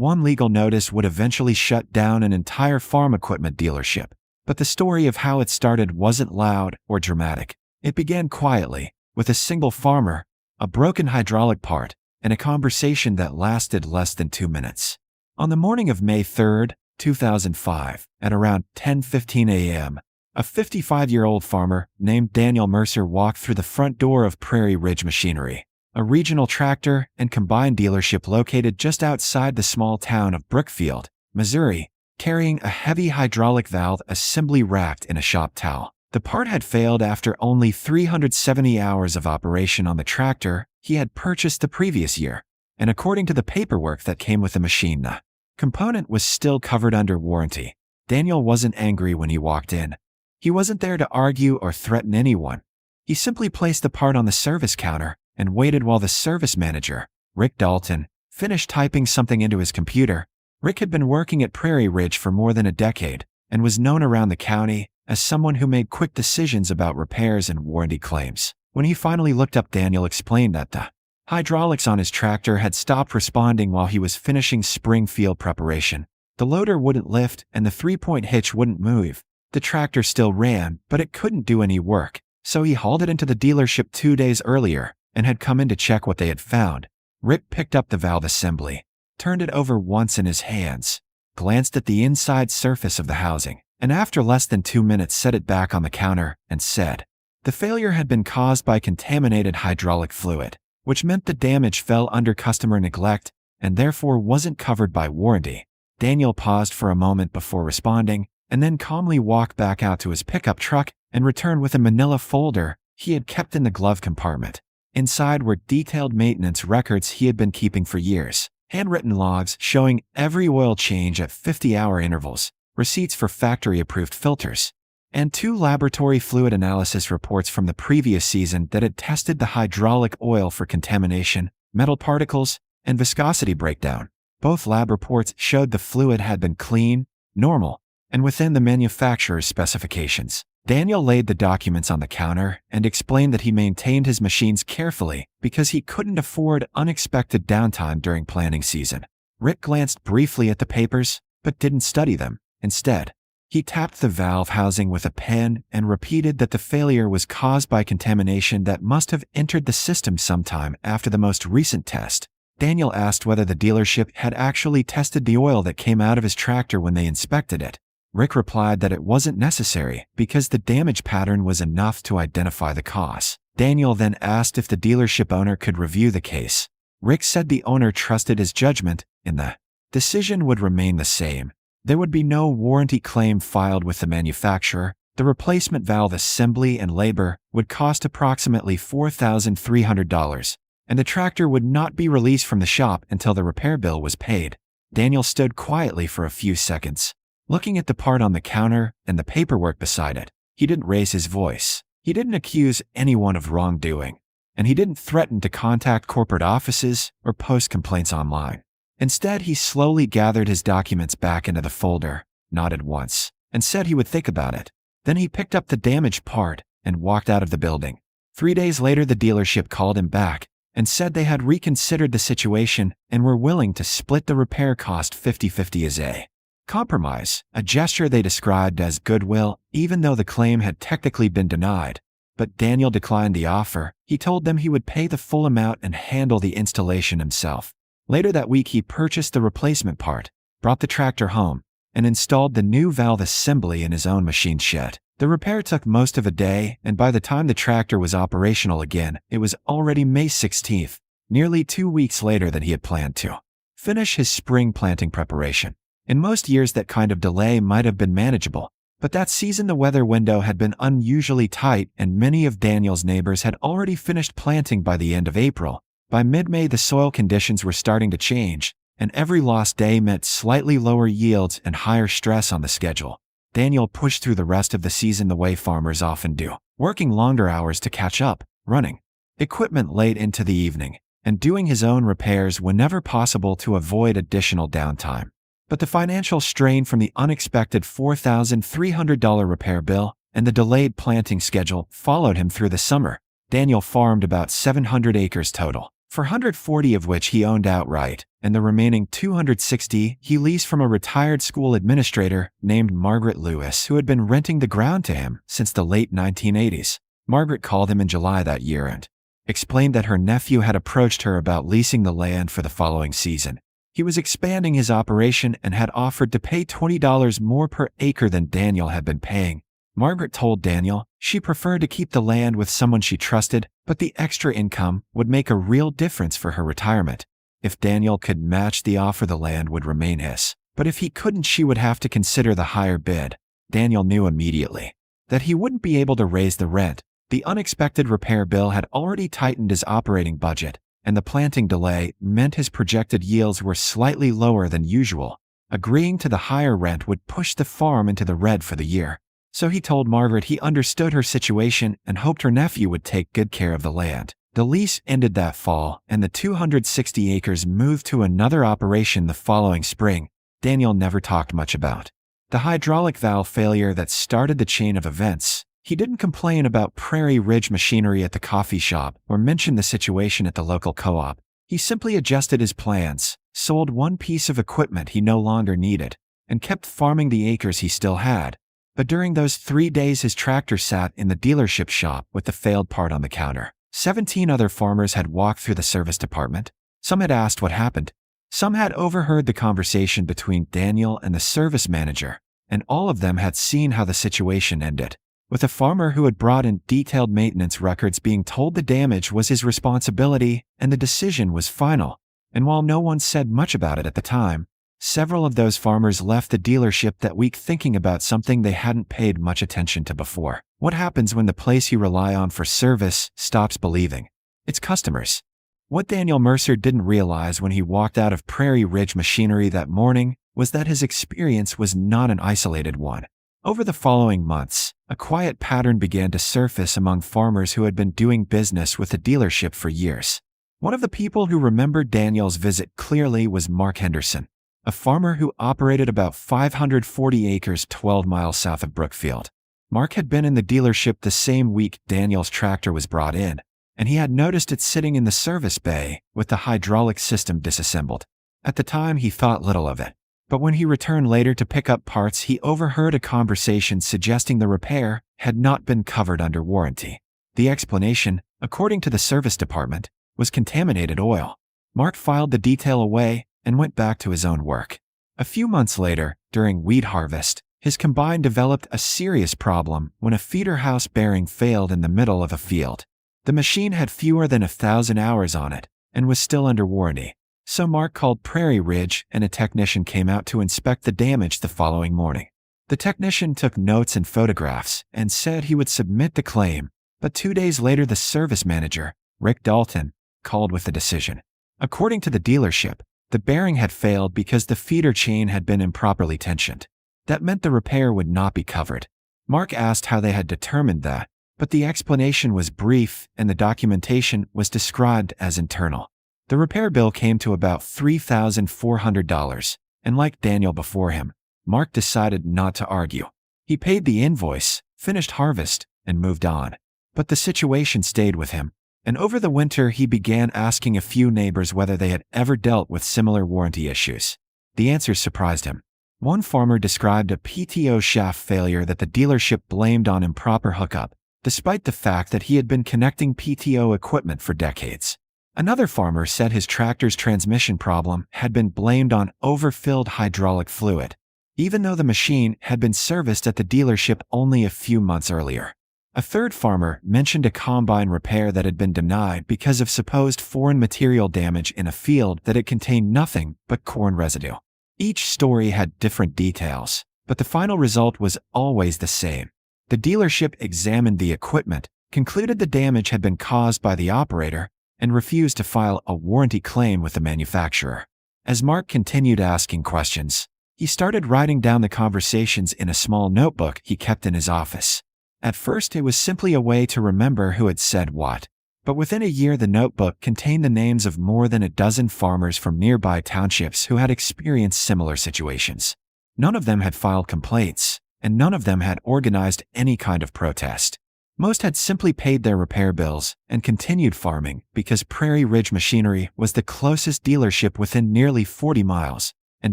one legal notice would eventually shut down an entire farm equipment dealership. But the story of how it started wasn't loud or dramatic. It began quietly, with a single farmer, a broken hydraulic part, and a conversation that lasted less than 2 minutes. On the morning of May 3, 2005, at around 10:15 a.m., a 55-year-old farmer named Daniel Mercer walked through the front door of Prairie Ridge Machinery, a regional tractor and combine dealership located just outside the small town of Brookfield, Missouri, carrying a heavy hydraulic valve assembly wrapped in a shop towel. The part had failed after only 370 hours of operation on the tractor he had purchased the previous year, and according to the paperwork that came with the machine, the component was still covered under warranty. Daniel wasn't angry when he walked in. He wasn't there to argue or threaten anyone. He simply placed the part on the service counter and waited while the service manager, Rick Dalton, finished typing something into his computer. Rick had been working at Prairie Ridge for more than a decade and was known around the county as someone who made quick decisions about repairs and warranty claims. When he finally looked up, Daniel explained that the hydraulics on his tractor had stopped responding while he was finishing spring field preparation. The loader wouldn't lift and the three-point hitch wouldn't move. The tractor still ran, but it couldn't do any work, so he hauled it into the dealership 2 days earlier and had come in to check what they had found. Rick picked up the valve assembly, turned it over once in his hands, glanced at the inside surface of the housing, and after less than 2 minutes set it back on the counter and said, the failure had been caused by contaminated hydraulic fluid, which meant the damage fell under customer neglect and therefore wasn't covered by warranty. Daniel paused for a moment before responding, and then calmly walked back out to his pickup truck and returned with a manila folder he had kept in the glove compartment. Inside were detailed maintenance records he had been keeping for years, handwritten logs showing every oil change at 50-hour intervals, receipts for factory-approved filters, and 2 laboratory fluid analysis reports from the previous season that had tested the hydraulic oil for contamination, metal particles, and viscosity breakdown. Both lab reports showed the fluid had been clean, normal, and within the manufacturer's specifications. Daniel laid the documents on the counter and explained that he maintained his machines carefully because he couldn't afford unexpected downtime during planting season. Rick glanced briefly at the papers, but didn't study them. Instead, he tapped the valve housing with a pen and repeated that the failure was caused by contamination that must have entered the system sometime after the most recent test. Daniel asked whether the dealership had actually tested the oil that came out of his tractor when they inspected it. Rick replied that it wasn't necessary because the damage pattern was enough to identify the cause. Daniel then asked if the dealership owner could review the case. Rick said the owner trusted his judgment and the decision would remain the same. There would be no warranty claim filed with the manufacturer. The replacement valve assembly and labor would cost approximately $4,300, and the tractor would not be released from the shop until the repair bill was paid. Daniel stood quietly for a few seconds, looking at the part on the counter and the paperwork beside it. He didn't raise his voice. He didn't accuse anyone of wrongdoing, and he didn't threaten to contact corporate offices or post complaints online. Instead, he slowly gathered his documents back into the folder, nodded once, and said he would think about it. Then he picked up the damaged part and walked out of the building. 3 days later, the dealership called him back and said they had reconsidered the situation and were willing to split the repair cost 50-50 as a compromise, a gesture they described as goodwill, even though the claim had technically been denied. But Daniel declined the offer. He told them he would pay the full amount and handle the installation himself. Later that week, he purchased the replacement part, brought the tractor home, and installed the new valve assembly in his own machine shed. The repair took most of a day, and by the time the tractor was operational again, it was already May 16th, nearly 2 weeks later than he had planned to finish his spring planting preparation. In most years, that kind of delay might have been manageable, but that season the weather window had been unusually tight and many of Daniel's neighbors had already finished planting by the end of April. By mid-May, the soil conditions were starting to change, and every lost day meant slightly lower yields and higher stress on the schedule. Daniel pushed through the rest of the season the way farmers often do, working longer hours to catch up, running equipment late into the evening, and doing his own repairs whenever possible to avoid additional downtime. But the financial strain from the unexpected $4,300 repair bill and the delayed planting schedule followed him through the summer. Daniel farmed about 700 acres total, for 140 of which he owned outright, and the remaining 260 he leased from a retired school administrator named Margaret Lewis, who had been renting the ground to him since the late 1980s. Margaret called him in July that year and explained that her nephew had approached her about leasing the land for the following season. He was expanding his operation and had offered to pay $20 more per acre than Daniel had been paying. Margaret told Daniel she preferred to keep the land with someone she trusted, but the extra income would make a real difference for her retirement. If Daniel could match the offer, the land would remain his, but if he couldn't, she would have to consider the higher bid. Daniel knew immediately that he wouldn't be able to raise the rent. The unexpected repair bill had already tightened his operating budget, and the planting delay meant his projected yields were slightly lower than usual. Agreeing to the higher rent would push the farm into the red for the year. So he told Margaret he understood her situation and hoped her nephew would take good care of the land. The lease ended that fall, and the 260 acres moved to another operation the following spring. Daniel never talked much about the hydraulic valve failure that started the chain of events. He didn't complain about Prairie Ridge machinery at the coffee shop or mention the situation at the local co-op. He simply adjusted his plans, sold one piece of equipment he no longer needed, and kept farming the acres he still had. But during those 3 days his tractor sat in the dealership shop with the failed part on the counter. 17 other farmers had walked through the service department. Some had asked what happened. Some had overheard the conversation between Daniel and the service manager, and all of them had seen how the situation ended, with a farmer who had brought in detailed maintenance records being told the damage was his responsibility and the decision was final. And while no one said much about it at the time, several of those farmers left the dealership that week thinking about something they hadn't paid much attention to before. What happens when the place you rely on for service stops believing its customers? What Daniel Mercer didn't realize when he walked out of Prairie Ridge Machinery that morning was that his experience was not an isolated one. Over the following months, a quiet pattern began to surface among farmers who had been doing business with the dealership for years. One of the people who remembered Daniel's visit clearly was Mark Henderson, a farmer who operated about 540 acres 12 miles south of Brookfield. Mark had been in the dealership the same week Daniel's tractor was brought in, and he had noticed it sitting in the service bay with the hydraulic system disassembled. At the time, he thought little of it, but when he returned later to pick up parts, he overheard a conversation suggesting the repair had not been covered under warranty. The explanation, according to the service department, was contaminated oil. Mark filed the detail away and went back to his own work. A few months later, during wheat harvest, his combine developed a serious problem when a feeder house bearing failed in the middle of a field. The machine had fewer than 1,000 hours on it and was still under warranty. So Mark called Prairie Ridge and a technician came out to inspect the damage the following morning. The technician took notes and photographs and said he would submit the claim, but 2 days later the service manager, Rick Dalton, called with the decision. According to the dealership, the bearing had failed because the feeder chain had been improperly tensioned. That meant the repair would not be covered. Mark asked how they had determined that, but the explanation was brief and the documentation was described as internal. The repair bill came to about $3,400, and like Daniel before him, Mark decided not to argue. He paid the invoice, finished harvest, and moved on. But the situation stayed with him, and over the winter he began asking a few neighbors whether they had ever dealt with similar warranty issues. The answers surprised him. One farmer described a PTO shaft failure that the dealership blamed on improper hookup, despite the fact that he had been connecting PTO equipment for decades. Another farmer said his tractor's transmission problem had been blamed on overfilled hydraulic fluid, even though the machine had been serviced at the dealership only a few months earlier. A third farmer mentioned a combine repair that had been denied because of supposed foreign material damage in a field that it contained nothing but corn residue. Each story had different details, but the final result was always the same. The dealership examined the equipment, concluded the damage had been caused by the operator, and refused to file a warranty claim with the manufacturer. As Mark continued asking questions, he started writing down the conversations in a small notebook he kept in his office. At first, it was simply a way to remember who had said what, but within a year the notebook contained the names of more than a dozen farmers from nearby townships who had experienced similar situations. None of them had filed complaints, and none of them had organized any kind of protest. Most had simply paid their repair bills and continued farming because Prairie Ridge Machinery was the closest dealership within nearly 40 miles, and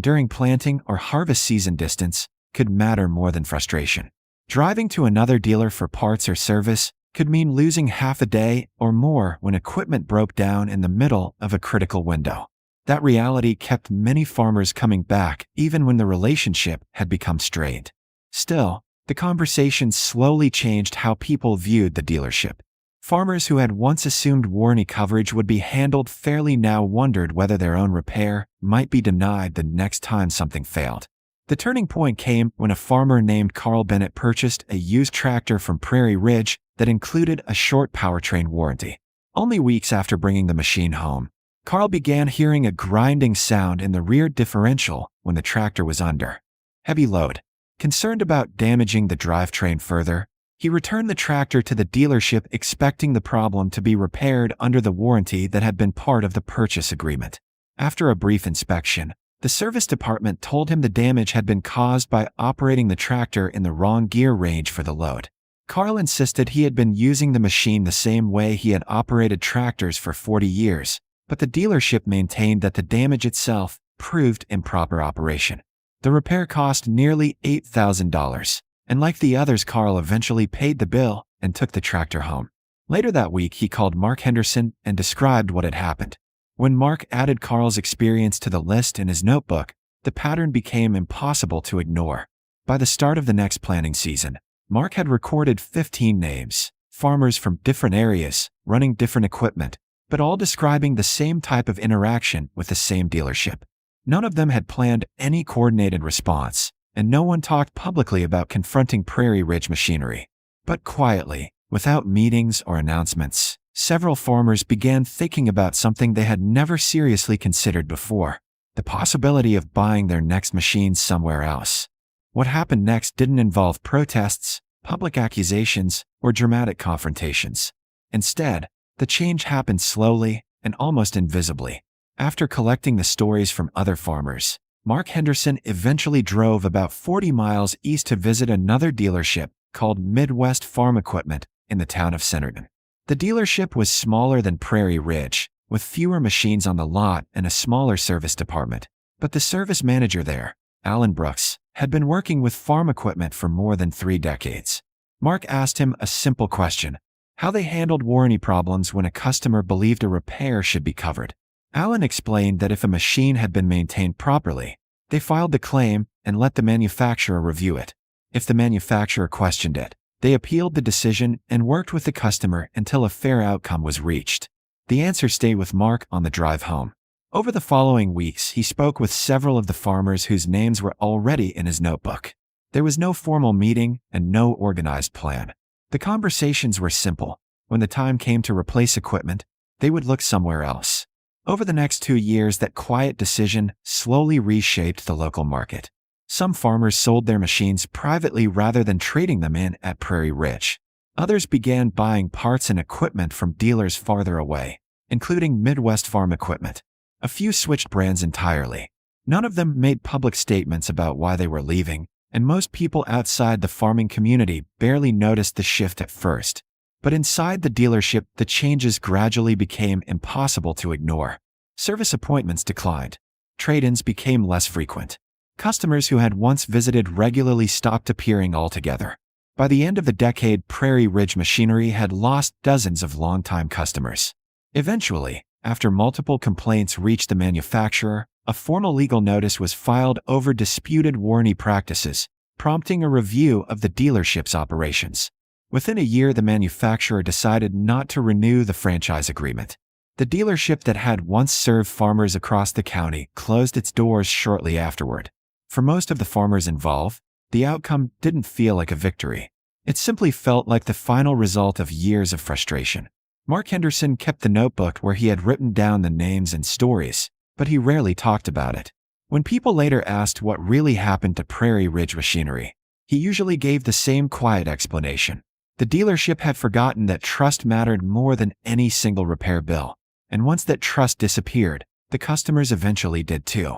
during planting or harvest season distance could matter more than frustration. Driving to another dealer for parts or service could mean losing half a day or more when equipment broke down in the middle of a critical window. That reality kept many farmers coming back even when the relationship had become strained. Still, the conversation slowly changed how people viewed the dealership. Farmers who had once assumed warranty coverage would be handled fairly now wondered whether their own repair might be denied the next time something failed. The turning point came when a farmer named Carl Bennett purchased a used tractor from Prairie Ridge that included a short powertrain warranty. Only weeks after bringing the machine home, Carl began hearing a grinding sound in the rear differential when the tractor was under heavy load. Concerned about damaging the drivetrain further, he returned the tractor to the dealership expecting the problem to be repaired under the warranty that had been part of the purchase agreement. After a brief inspection, the service department told him the damage had been caused by operating the tractor in the wrong gear range for the load. Carl insisted he had been using the machine the same way he had operated tractors for 40 years, but the dealership maintained that the damage itself proved improper operation. The repair cost nearly $8,000, and like the others, Carl eventually paid the bill and took the tractor home. Later that week, he called Mark Henderson and described what had happened. When Mark added Carl's experience to the list in his notebook, the pattern became impossible to ignore. By the start of the next planting season, Mark had recorded 15 names, farmers from different areas, running different equipment, but all describing the same type of interaction with the same dealership. None of them had planned any coordinated response, and no one talked publicly about confronting Prairie Ridge Machinery. But quietly, without meetings or announcements, several farmers began thinking about something they had never seriously considered before: the possibility of buying their next machines somewhere else. What happened next didn't involve protests, public accusations, or dramatic confrontations. Instead, the change happened slowly and almost invisibly. After collecting the stories from other farmers, Mark Henderson eventually drove about 40 miles east to visit another dealership called Midwest Farm Equipment in the town of Centerton. The dealership was smaller than Prairie Ridge, with fewer machines on the lot and a smaller service department. But the service manager there, Alan Brooks, had been working with farm equipment for more than 3 decades. Mark asked him a simple question: how they handled warranty problems when a customer believed a repair should be covered. Alan explained that if a machine had been maintained properly, they filed the claim and let the manufacturer review it. If the manufacturer questioned it, they appealed the decision and worked with the customer until a fair outcome was reached. The answer stayed with Mark on the drive home. Over the following weeks, he spoke with several of the farmers whose names were already in his notebook. There was no formal meeting and no organized plan. The conversations were simple. When the time came to replace equipment, they would look somewhere else. Over the next 2 years, that quiet decision slowly reshaped the local market. Some farmers sold their machines privately rather than trading them in at Prairie Ridge. Others began buying parts and equipment from dealers farther away, including Midwest Farm Equipment. A few switched brands entirely. None of them made public statements about why they were leaving, and most people outside the farming community barely noticed the shift at first. But inside the dealership, the changes gradually became impossible to ignore. Service appointments declined. Trade-ins became less frequent. Customers who had once visited regularly stopped appearing altogether. By the end of the decade, Prairie Ridge Machinery had lost dozens of longtime customers. Eventually, after multiple complaints reached the manufacturer, a formal legal notice was filed over disputed warranty practices, prompting a review of the dealership's operations. Within a year, the manufacturer decided not to renew the franchise agreement. The dealership that had once served farmers across the county closed its doors shortly afterward. For most of the farmers involved, the outcome didn't feel like a victory. It simply felt like the final result of years of frustration. Mark Henderson kept the notebook where he had written down the names and stories, but he rarely talked about it. When people later asked what really happened to Prairie Ridge Machinery, he usually gave the same quiet explanation. The dealership had forgotten that trust mattered more than any single repair bill, and once that trust disappeared, the customers eventually did too.